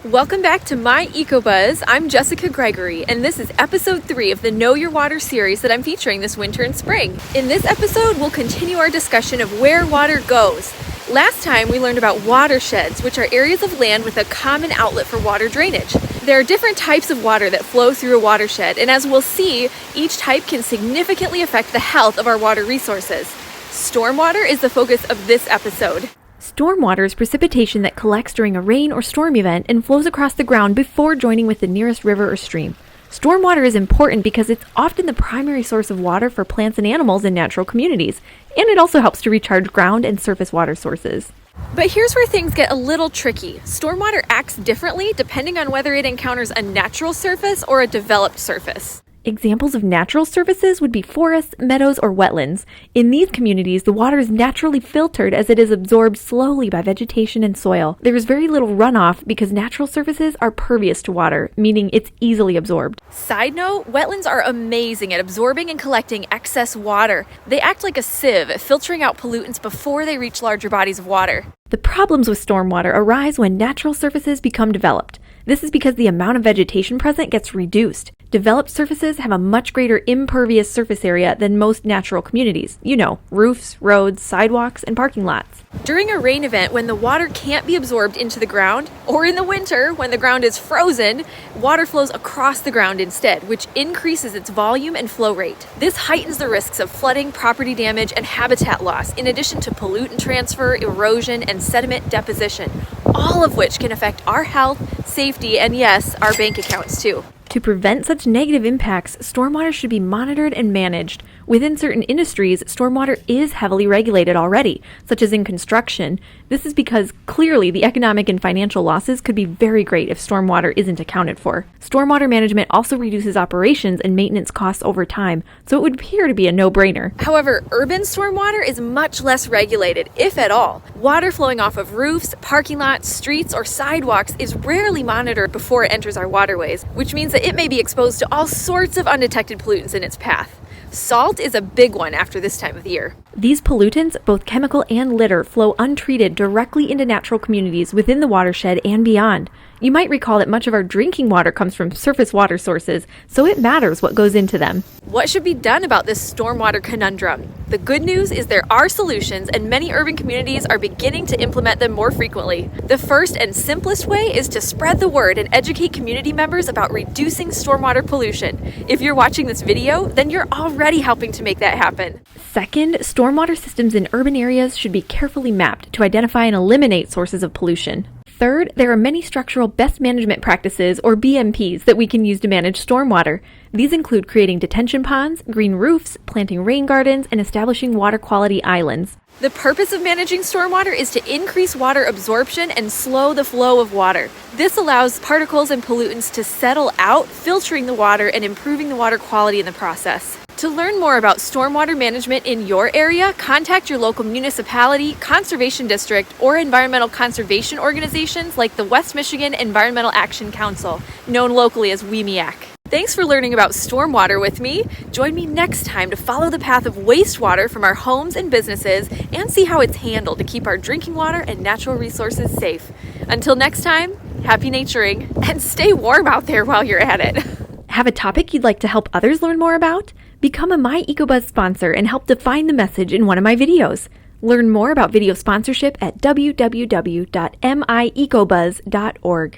Welcome back to My EcoBuzz. I'm Jessica Gregory, and this is episode 3 of the Know Your Water series that I'm featuring this winter and spring. In this episode, we'll continue our discussion of where water goes. Last time, we learned about watersheds, which are areas of land with a common outlet for water drainage. There are different types of water that flow through a watershed, and as we'll see, each type can significantly affect the health of our water resources. Stormwater is the focus of this episode. Stormwater is precipitation that collects during a rain or storm event and flows across the ground before joining with the nearest river or stream. Stormwater is important because it's often the primary source of water for plants and animals in natural communities, and it also helps to recharge ground and surface water sources. But here's where things get a little tricky. Stormwater acts differently depending on whether it encounters a natural surface or a developed surface. Examples of natural surfaces would be forests, meadows, or wetlands. In these communities, the water is naturally filtered as it is absorbed slowly by vegetation and soil. There is very little runoff because natural surfaces are pervious to water, meaning it's easily absorbed. Side note, wetlands are amazing at absorbing and collecting excess water. They act like a sieve, filtering out pollutants before they reach larger bodies of water. The problems with stormwater arise when natural surfaces become developed. This is because the amount of vegetation present gets reduced. Developed surfaces have a much greater impervious surface area than most natural communities. You know, roofs, roads, sidewalks, and parking lots. During a rain event, when the water can't be absorbed into the ground, or in the winter, when the ground is frozen, water flows across the ground instead, which increases its volume and flow rate. This heightens the risks of flooding, property damage, and habitat loss, in addition to pollutant transfer, erosion, and sediment deposition, all of which can affect our health, safety, and yes, our bank accounts too. To prevent such negative impacts, stormwater should be monitored and managed. Within certain industries, stormwater is heavily regulated already, such as in construction. This is because clearly the economic and financial losses could be very great if stormwater isn't accounted for. Stormwater management also reduces operations and maintenance costs over time, so it would appear to be a no-brainer. However, urban stormwater is much less regulated, if at all. Water flowing off of roofs, parking lots, streets, or sidewalks is rarely monitored before it enters our waterways, which means that it may be exposed to all sorts of undetected pollutants in its path. Salt is a big one after this time of the year. These pollutants, both chemical and litter, flow untreated directly into natural communities within the watershed and beyond. You might recall that much of our drinking water comes from surface water sources, so it matters what goes into them. What should be done about this stormwater conundrum? The good news is there are solutions, and many urban communities are beginning to implement them more frequently. The first and simplest way is to spread the word and educate community members about reducing stormwater pollution. If you're watching this video, then you're already helping to make that happen. Second, stormwater systems in urban areas should be carefully mapped to identify and eliminate sources of pollution. Third, there are many structural best management practices, or BMPs, that we can use to manage stormwater. These include creating detention ponds, green roofs, planting rain gardens, and establishing water quality islands. The purpose of managing stormwater is to increase water absorption and slow the flow of water. This allows particles and pollutants to settle out, filtering the water and improving the water quality in the process. To learn more about stormwater management in your area, contact your local municipality, conservation district, or environmental conservation organizations like the West Michigan Environmental Action Council, known locally as WEMIAC. Thanks for learning about stormwater with me. Join me next time to follow the path of wastewater from our homes and businesses and see how it's handled to keep our drinking water and natural resources safe. Until next time, happy naturing, and stay warm out there while you're at it. Have a topic you'd like to help others learn more about? Become a My EcoBuzz sponsor and help define the message in one of my videos. Learn more about video sponsorship at www.myecobuzz.org.